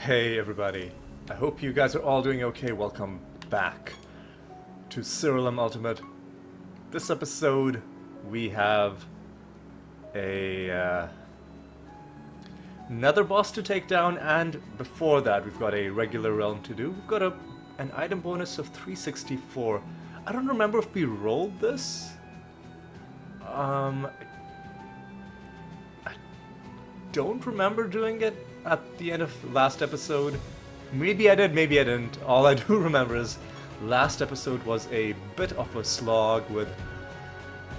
Hey everybody, I hope you guys are all doing okay. Welcome back to Siralim Ultimate. This episode we have a nether boss to take down, and before that we've got a regular realm to do. We've got an item bonus of 364. I don't remember if we rolled this. I don't remember doing it at the end of last episode. Maybe I did, maybe I didn't. All I do remember is last episode was a bit of a slog with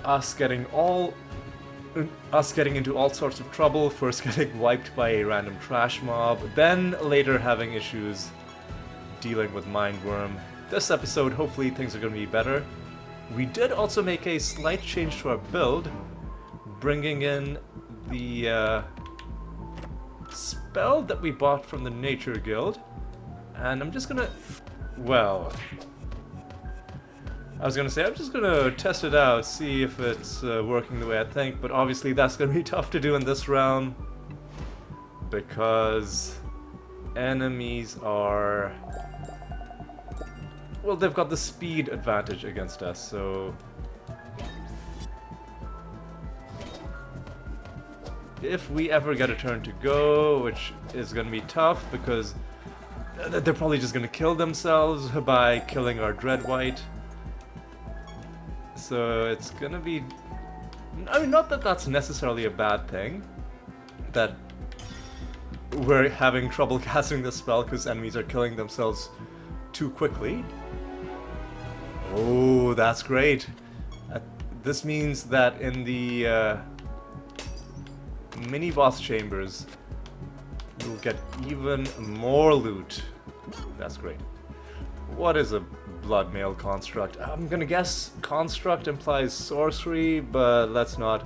us getting into all sorts of trouble. First getting wiped by a random trash mob, then later having issues dealing with Mindworm. This episode, hopefully things are going to be better. We did also make a slight change to our build, bringing in the spell that we bought from the Nature Guild, and I'm just gonna, well, I was gonna say I'm just gonna test it out, see if it's working the way I think, but obviously that's gonna be tough to do in this realm because enemies are, well, they've got the speed advantage against us, so if we ever get a turn to go, which is going to be tough because they're probably just going to kill themselves by killing our Dread White. So it's going to be, I mean, not that that's necessarily a bad thing, that we're having trouble casting this spell because enemies are killing themselves too quickly. Oh, that's great. This means that in the mini boss chambers you'll get even more loot. That's great. What is a blood mail construct? I'm gonna guess construct implies sorcery, but let's not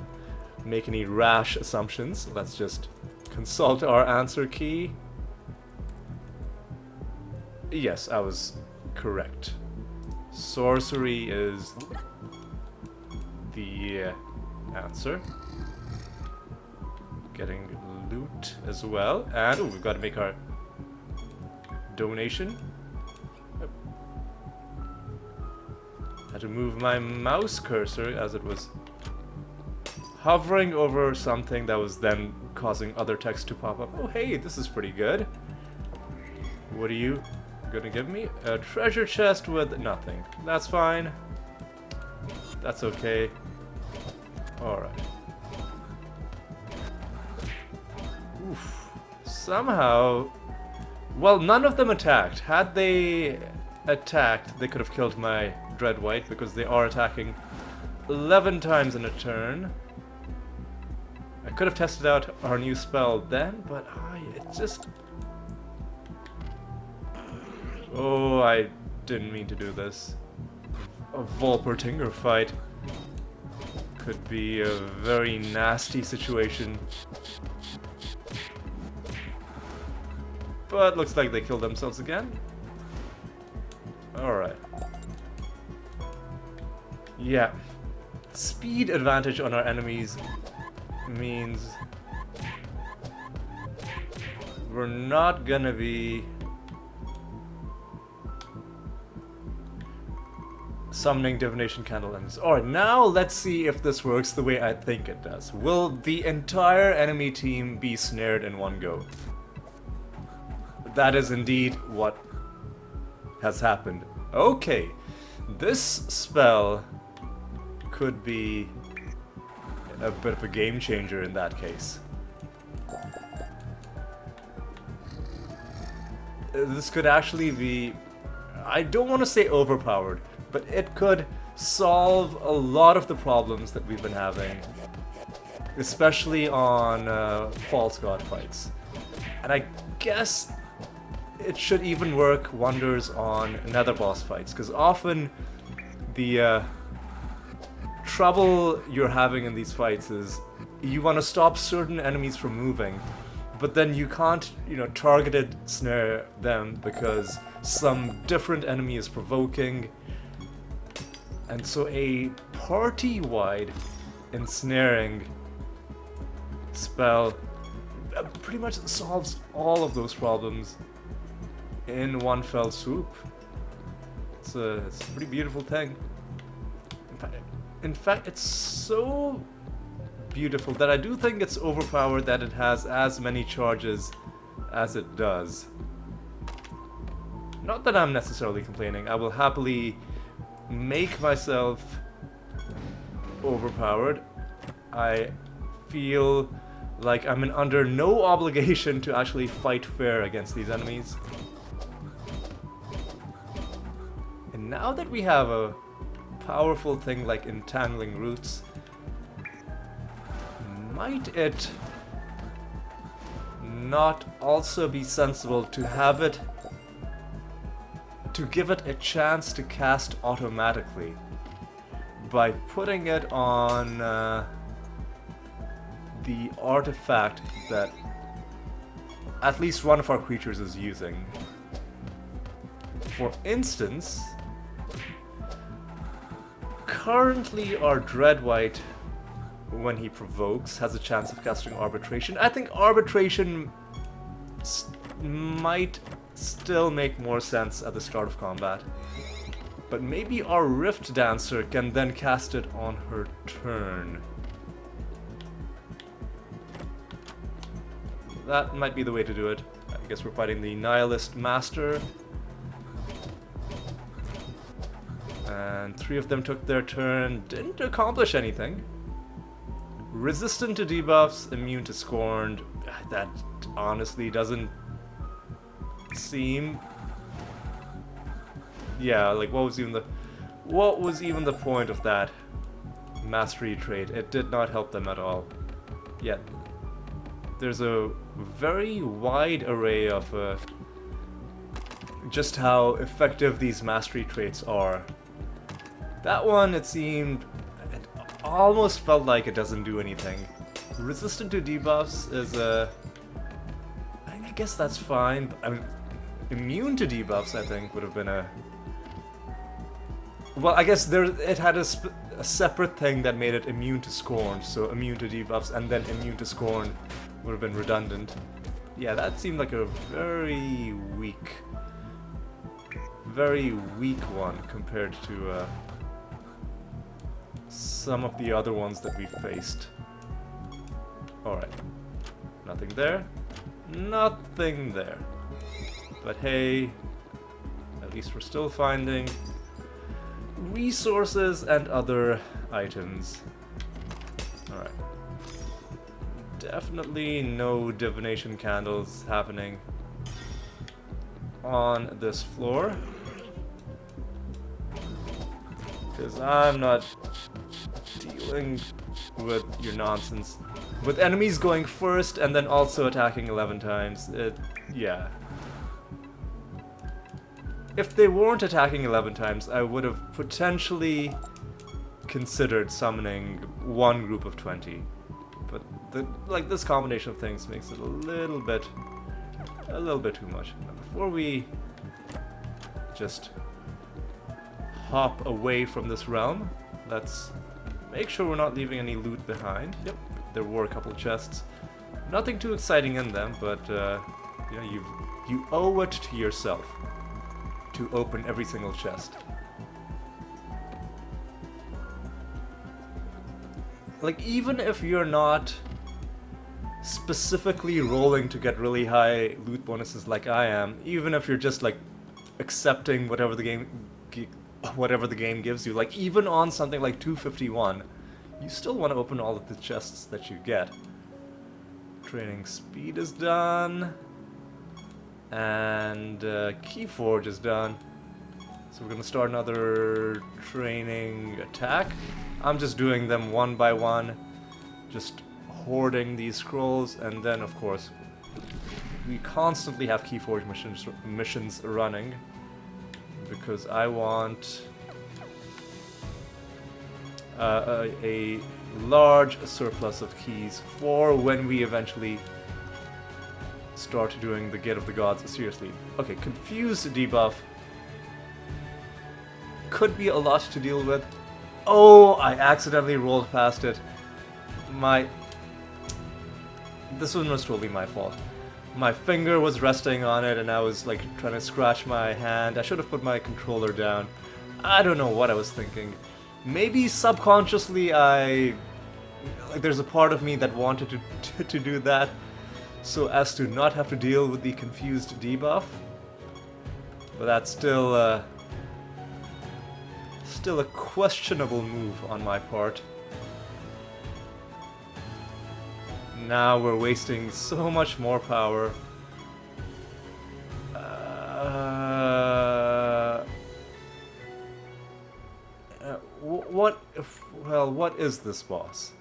make any rash assumptions. Let's just consult our answer key. Yes, I was correct. Sorcery is the answer. Getting loot as well, and we've got to make our donation. Had to move my mouse cursor as it was hovering over something that was then causing other text to pop up. Oh hey, this is pretty good. What are you gonna give me? A treasure chest with nothing. That's fine. That's okay. Alright. Oof. Somehow, well, none of them attacked. Had they attacked, they could have killed my Dread White because they are attacking 11 times in a turn. I could have tested out our new spell then, but it just... Oh, I didn't mean to do this. A Volpertinger fight could be a very nasty situation. But looks like they killed themselves again. Alright. Yeah. Speed advantage on our enemies means we're not gonna be summoning divination candle enemies. Alright, now let's see if this works the way I think it does. Will the entire enemy team be snared in one go? That is indeed what has happened. Okay, this spell could be a bit of a game changer in that case. This could actually be, I don't want to say overpowered, but it could solve a lot of the problems that we've been having, especially on false god fights. And I guess it should even work wonders on nether boss fights, because often the trouble you're having in these fights is you want to stop certain enemies from moving, but then you can't, targeted snare them because some different enemy is provoking. And so a party-wide ensnaring spell pretty much solves all of those problems in one fell swoop. It's a pretty beautiful thing. In fact, it's so beautiful that I do think it's overpowered that it has as many charges as it does. Not that I'm necessarily complaining. I will happily make myself overpowered. I feel like I'm under no obligation to actually fight fair against these enemies. And now that we have a powerful thing like entangling roots, might it not also be sensible to have it, to give it a chance to cast automatically by putting it on the artifact that at least one of our creatures is using? For instance, currently our Dreadwhite, when he provokes, has a chance of casting Arbitration. I think Arbitration might still make more sense at the start of combat. But maybe our Rift Dancer can then cast it on her turn. That might be the way to do it. I guess we're fighting the Nihilist Master. And 3 of them took their turn, didn't accomplish anything. Resistant to debuffs, immune to scorned. That honestly doesn't seem... Yeah, like what was even the point of that mastery trait? It did not help them at all. Yet there's a very wide array of just how effective these mastery traits are. That one, it seemed, it almost felt like it doesn't do anything. Resistant to debuffs is I guess that's fine. I mean, immune to debuffs, I think, would have been a... Well, I guess it had a separate thing that made it immune to scorn, so immune to debuffs and then immune to scorn would have been redundant. Yeah, that seemed like a very weak one compared to some of the other ones that we faced. Alright. Nothing there. Nothing there. But hey, at least we're still finding resources and other items. Alright. Definitely no divination candles happening on this floor. Because I'm not dealing with your nonsense. With enemies going first and then also attacking 11 times, yeah. If they weren't attacking 11 times, I would have potentially considered summoning one group of 20. But this combination of things makes it a little bit too much. Now, before we just hop away from this realm, let's make sure we're not leaving any loot behind. Yep, there were a couple chests. Nothing too exciting in them, but you know, you owe it to yourself to open every single chest. Like, even if you're not specifically rolling to get really high loot bonuses like I am, even if you're just like accepting whatever the game gives you, like even on something like 251, you still want to open all of the chests that you get. Training speed is done. And Keyforge is done. So we're gonna start another training attack. I'm just doing them one by one, just hoarding these scrolls, and then of course we constantly have Keyforge missions running because I want a large surplus of keys for when we eventually start doing the Gate of the Gods seriously. Okay, confused debuff could be a lot to deal with. Oh, I accidentally rolled past it. This one was totally my fault. My finger was resting on it and I was like trying to scratch my hand. I should have put my controller down. I don't know what I was thinking. Maybe subconsciously there's a part of me that wanted to do that so as to not have to deal with the confused debuff. But that's still a questionable move on my part. Now we're wasting so much more power. What is this boss?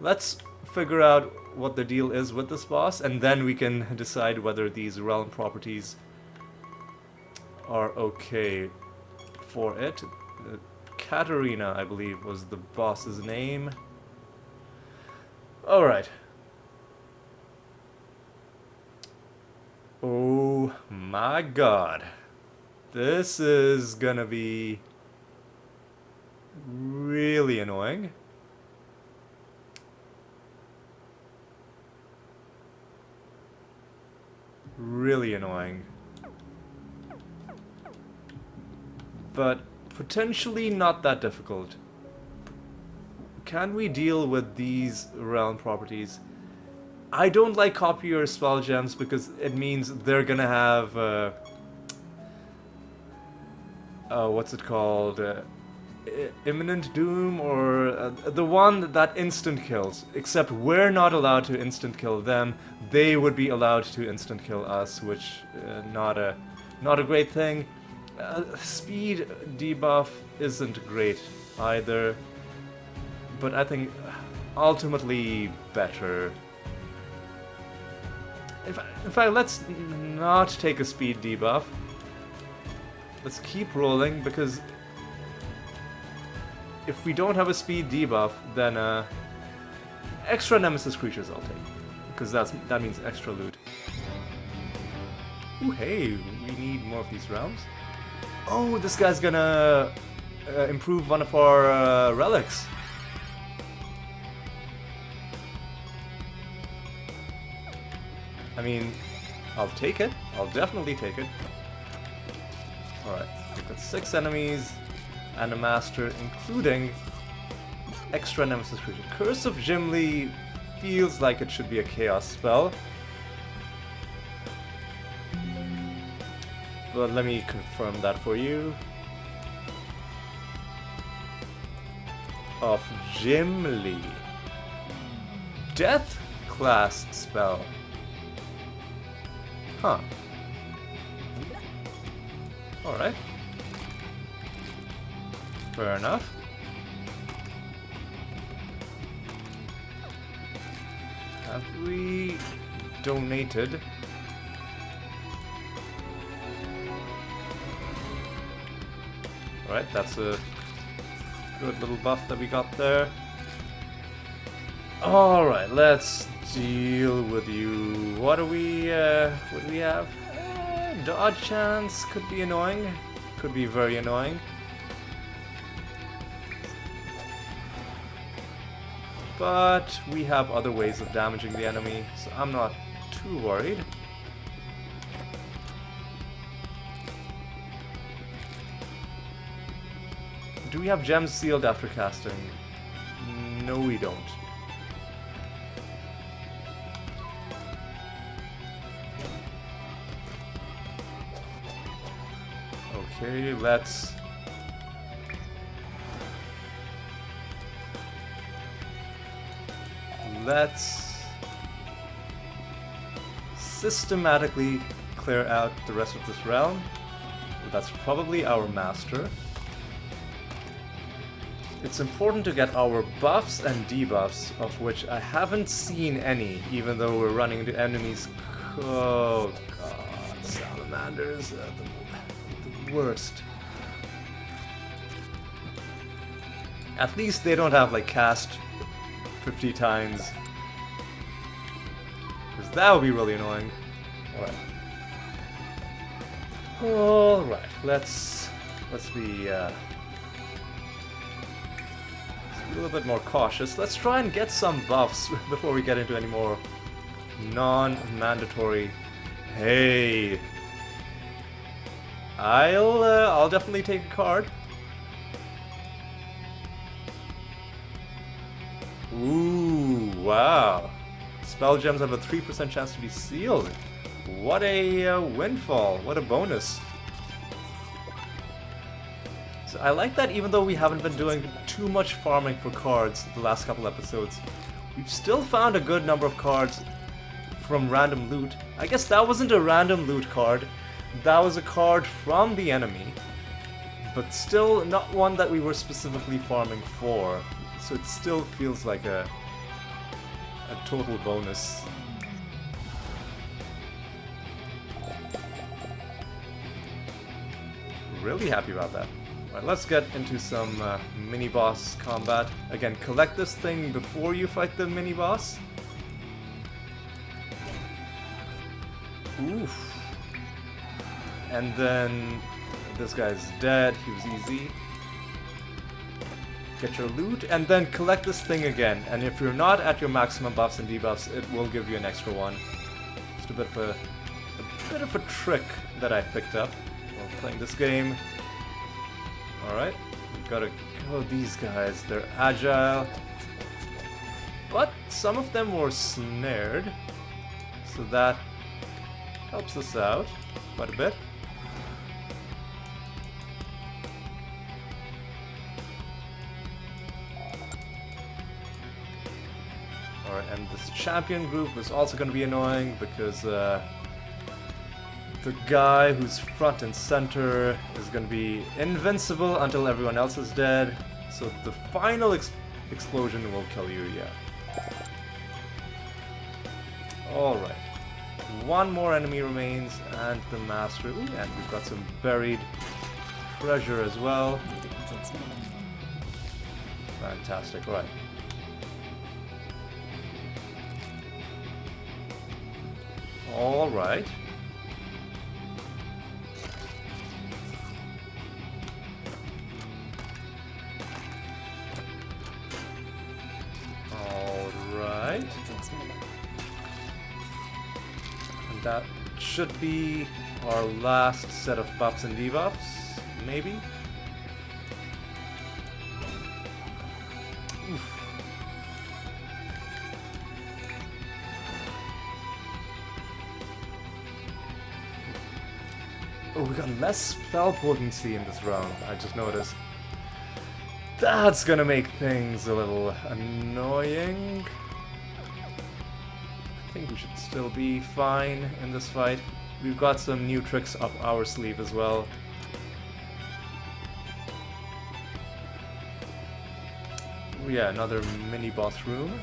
Let's figure out what the deal is with this boss, and then we can decide whether these realm properties are okay for it. Katarina, I believe, was the boss's name. Alright. Oh my god. This is gonna be really annoying. Really annoying. But potentially not that difficult. Can we deal with these realm properties? I don't like copier spell gems because it means they're gonna have what's it called? Imminent doom, or the one that instant kills. Except we're not allowed to instant kill them. They would be allowed to instant kill us, which not a great thing. Speed debuff isn't great either, but I think ultimately better. In fact, let's not take a speed debuff. Let's keep rolling, because if we don't have a speed debuff, then extra nemesis creatures I'll take, because that means extra loot. Ooh, hey, we need more of these realms. Oh, this guy's gonna improve one of our relics. I mean, I'll take it. I'll definitely take it. Alright, we've got 6 enemies and a master, including extra nemesis creature. Curse of Gimli feels like it should be a chaos spell. But let me confirm that for you. Of Gimli. Death class spell. Huh. Alright. Fair enough. Have we donated? Alright, that's a good little buff that we got there. Alright, let's deal with you. What do we have? Dodge chance could be annoying. Could be very annoying. But we have other ways of damaging the enemy, so I'm not too worried. Do we have gems sealed after casting? No, we don't. Okay, let's systematically clear out the rest of this realm. That's probably our master. It's important to get our buffs and debuffs, of which I haven't seen any, even though we're running into enemies. Oh god, salamanders are the worst. At least they don't have like cast 50 times. Because that would be really annoying. Alright, let's be a little bit more cautious. Let's try and get some buffs before we get into any more Non-mandatory. Hey. I'll definitely take a card. Ooh, wow. Spell gems have a 3% chance to be sealed. What a windfall. What a bonus. So I like that even though we haven't been doing too much farming for cards the last couple episodes, we've still found a good number of cards from random loot. I guess that wasn't a random loot card. That was a card from the enemy. But still not one that we were specifically farming for. So it still feels like a total bonus. Really happy about that. Alright, let's get into some mini-boss combat. Again, collect this thing before you fight the mini-boss. Oof. And then this guy's dead, he was easy. Get your loot, and then collect this thing again. And if you're not at your maximum buffs and debuffs, it will give you an extra one. Just a bit of a trick that I picked up while playing this game. Alright, we gotta go these guys. They're agile. But some of them were snared. So that helps us out quite a bit. Alright, and this champion group is also going to be annoying because the guy who's front and center is going to be invincible until everyone else is dead. So the final explosion will kill you, yeah. Alright. One more enemy remains and the master. Ooh, and we've got some buried treasure as well. Fantastic, alright. Alright. Alright. And that should be our last set of buffs and debuffs, maybe? Oof. Oh, we got less spell potency in this round, I just noticed. That's gonna make things a little annoying. I think we should still be fine in this fight. We've got some new tricks up our sleeve as well. Oh yeah, another mini-boss room.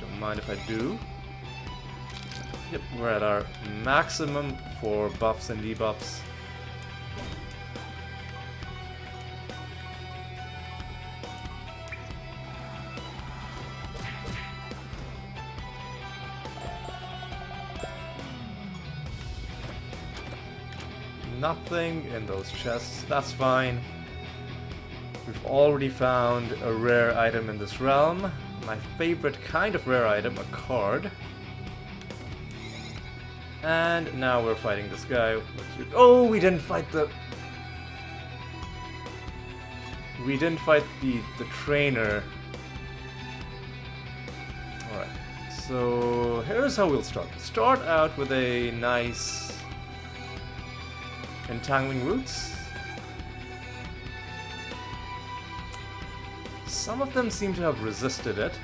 Don't mind if I do. Yep, we're at our maximum for buffs and debuffs. Nothing in those chests, that's fine. We've already found a rare item in this realm. My favorite kind of rare item, a card. And now we're fighting this guy. Oh, we didn't fight the... We didn't fight the trainer. Alright, so here's how we'll start. Start out with a nice Entangling Roots. Some of them seem to have resisted it.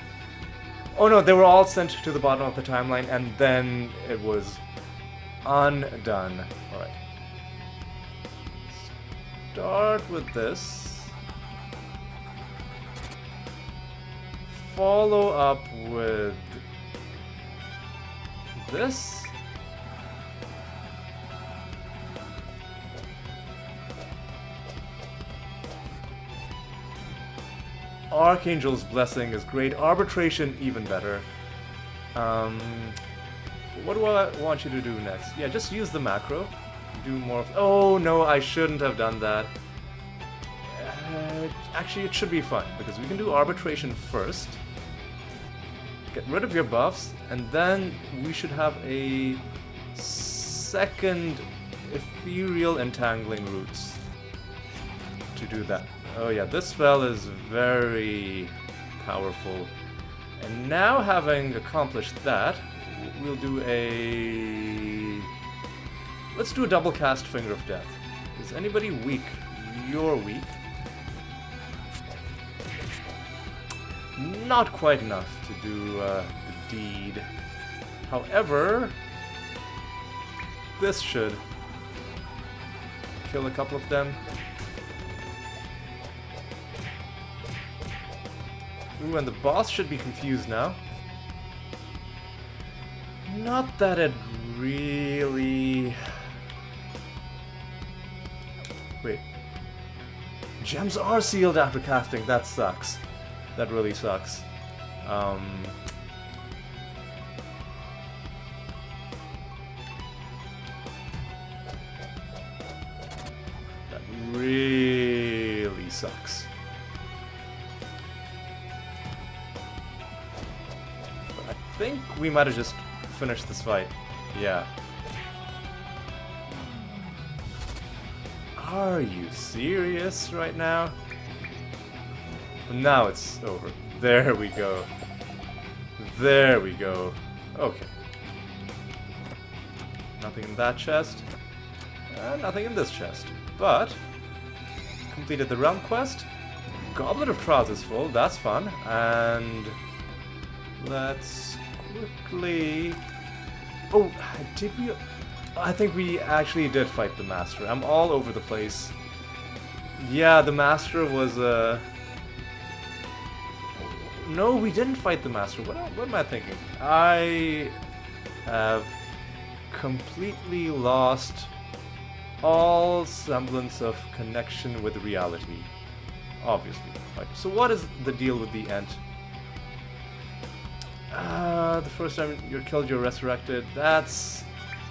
Oh no, they were all sent to the bottom of the timeline and then it was undone. Alright. Start with this. Follow up with this. Archangel's Blessing is great. Arbitration, even better. What do I want you to do next? Yeah, just use the macro. Do more of... Oh, no, I shouldn't have done that. Actually, it should be fine, because we can do Arbitration first. Get rid of your buffs, and then we should have a second ethereal entangling roots to do that. Oh yeah, this spell is very powerful. And now, having accomplished that, we'll do a... Let's do a double cast Finger of Death. Is anybody weak? You're weak. Not quite enough to do the deed. However, this should kill a couple of them. Ooh, and the boss should be confused now. Not that it really... Wait. Gems are sealed after casting. That sucks. That really sucks. That really sucks. But I think we might have just finished this fight. Yeah. Are you serious right now? Now it's over. There we go. There we go. Okay. Nothing in that chest. Nothing in this chest. But, completed the realm quest. Goblet of Trials is full. That's fun. And let's quickly... Oh, did we... I think we actually did fight the Master. I'm all over the place. Yeah, the Master was No, we didn't fight the Master. What am I thinking? I have completely lost all semblance of connection with reality. Obviously. Right. So what is the deal with the Ent? The first time you're killed, you're resurrected. That's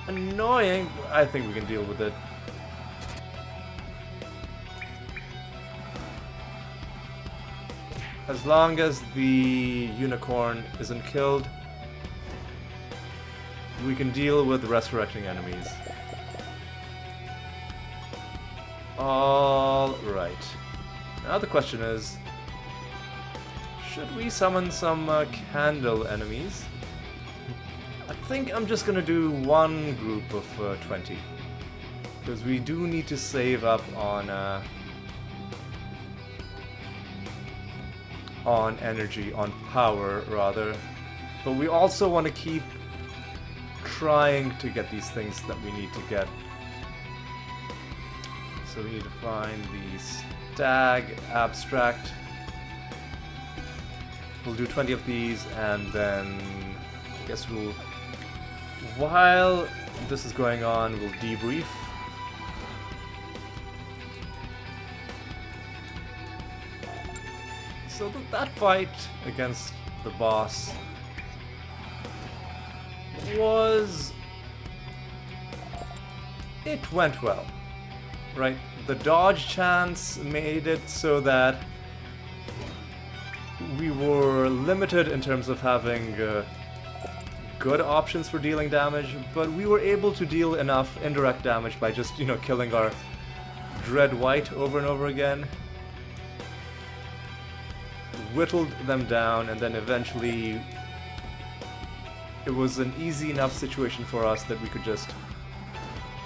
annoying. I think we can deal with it. As long as the unicorn isn't killed, we can deal with resurrecting enemies. Alright. Now the question is, should we summon some candle enemies? I think I'm just gonna do one group of 20. Because we do need to save up on energy, on power rather. But we also want to keep trying to get these things that we need to get. So we need to find the stag abstract. We'll do 20 of these, and then I guess we'll... While this is going on, we'll debrief. So that fight against the boss was... It went well, right? The dodge chance made it so that we were limited in terms of having good options for dealing damage, but we were able to deal enough indirect damage by just, you know, killing our Dread White over and over again. Whittled them down, and then eventually it was an easy enough situation for us that we could just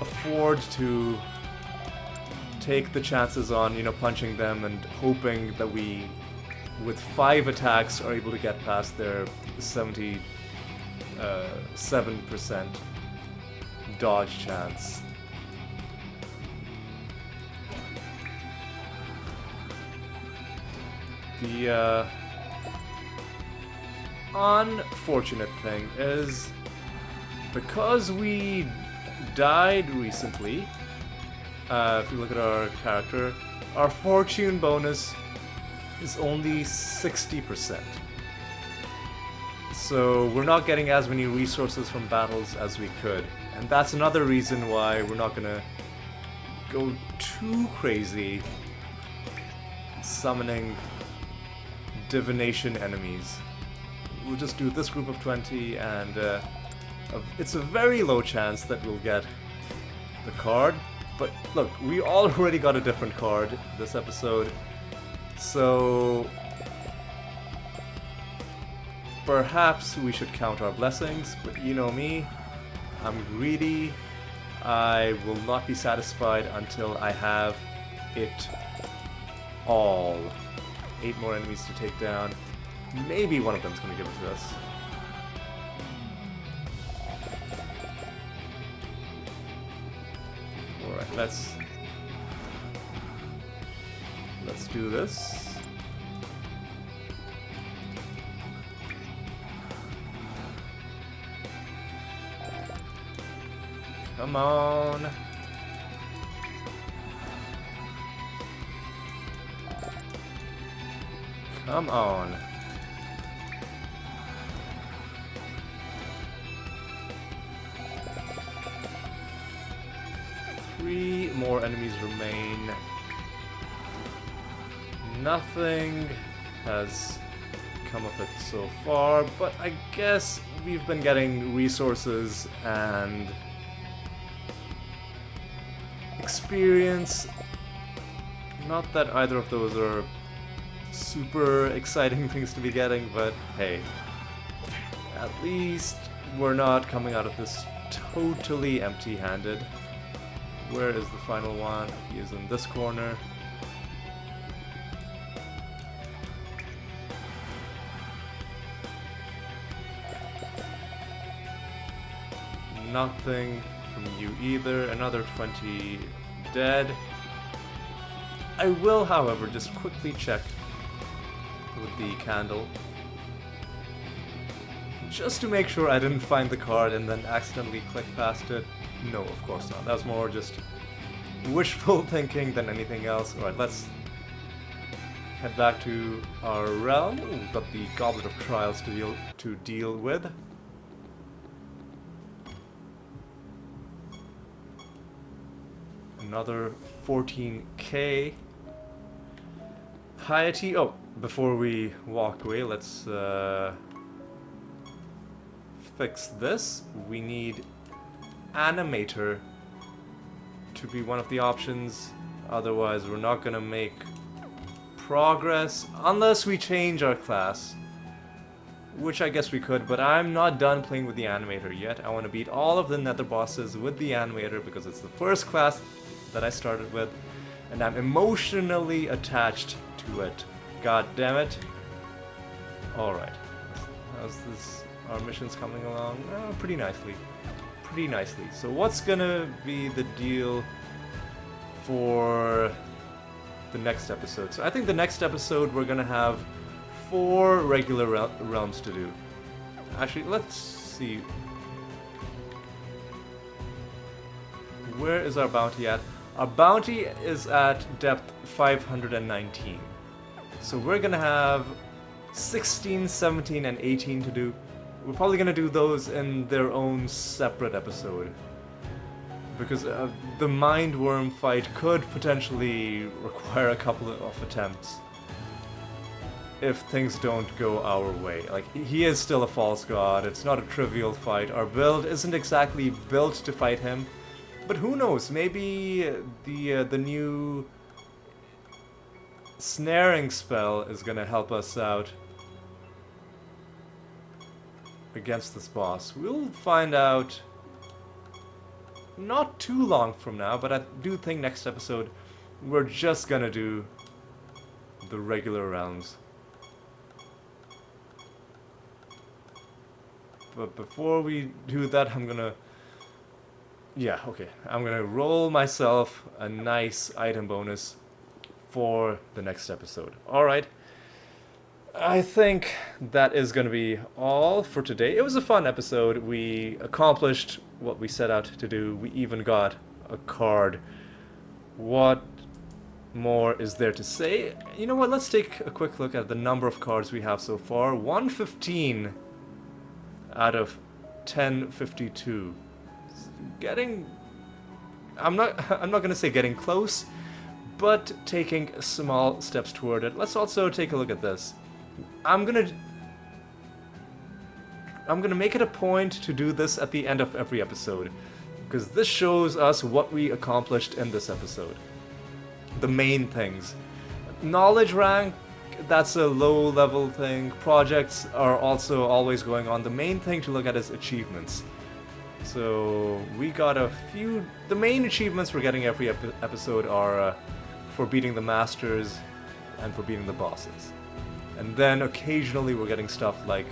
afford to take the chances on, you know, punching them and hoping that we, with 5 attacks, are able to get past their 77% dodge chance. The unfortunate thing is, because we died recently, if you look at our character, our fortune bonus is only 60%. So we're not getting as many resources from battles as we could. And that's another reason why we're not gonna go too crazy summoning divination enemies. we'll just do this group of 20, and it's a very low chance that we'll get the card. But look, we already got a different card this episode, so perhaps we should count our blessings. But you know me, I'm greedy. I will not be satisfied until I have it all. 8 more enemies to take down. Maybe one of them's gonna give it to us. Alright, let's do this. Come on. Come on. Three more enemies remain. Nothing has come of it so far, but I guess we've been getting resources and experience. Not that either of those are super exciting things to be getting, but hey, at least we're not coming out of this totally empty-handed. Where is the final one? He is in this corner. Nothing from you either. Another 20 dead. I will, however, just quickly check with the candle, just to make sure I didn't find the card and then accidentally click past it. No, of course not. That was more just wishful thinking than anything else. Alright, let's head back to our realm. Ooh, we've got the Goblet of Trials to deal with. Another 14k. Piety. Oh, before we walk away, let's fix this. We need Animator to be one of the options. Otherwise, we're not gonna make progress unless we change our class, which I guess we could, but I'm not done playing with the Animator yet. I want to beat all of the nether bosses with the Animator because it's the first class that I started with, and I'm emotionally attached to it. God damn it. Alright. How's this? Our mission's coming along pretty nicely. Pretty nicely. So what's gonna be the deal for the next episode? So I think the next episode we're gonna have 4 regular realms to do. Actually, let's see. Where is our bounty at? Our bounty is at depth 519. So we're gonna have 16, 17, and 18 to do. We're probably gonna do those in their own separate episode, because the mind worm fight could potentially require a couple of attempts if things don't go our way. Like, he is still a false god, it's not a trivial fight, our build isn't exactly built to fight him, but who knows, maybe the new snaring spell is gonna help us out against this boss. We'll find out not too long from now, but I do think next episode we're just gonna do the regular rounds. But before we do that, I'm gonna roll myself a nice item bonus for the next episode. Alright. I think that is going to be all for today. It was a fun episode. We accomplished what we set out to do. We even got a card. What more is there to say? You know what? Let's take a quick look at the number of cards we have so far. 115 out of 1052. I'm not going to say getting close, but taking small steps toward it. Let's also take a look at this. I'm gonna I'm gonna make it a point to do this at the end of every episode, because this shows us what we accomplished in this episode. The main things. Knowledge rank, that's a low level thing. Projects are also always going on. The main thing to look at is achievements. So we got a few... The main achievements we're getting every episode are for beating the masters and for beating the bosses. And then occasionally we're getting stuff like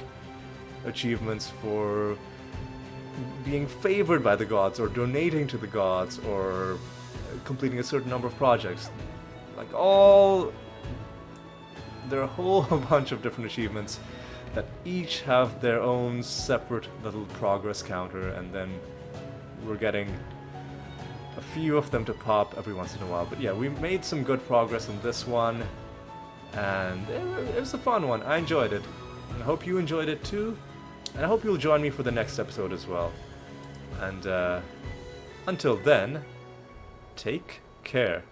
achievements for being favored by the gods, or donating to the gods, or completing a certain number of projects. Like all... There are a whole bunch of different achievements that each have their own separate little progress counter, and then we're getting a few of them to pop every once in a while. But yeah, we made some good progress in this one, and it was a fun one. I enjoyed it. I hope you enjoyed it too, and I hope you'll join me for the next episode as well. And until then, take care.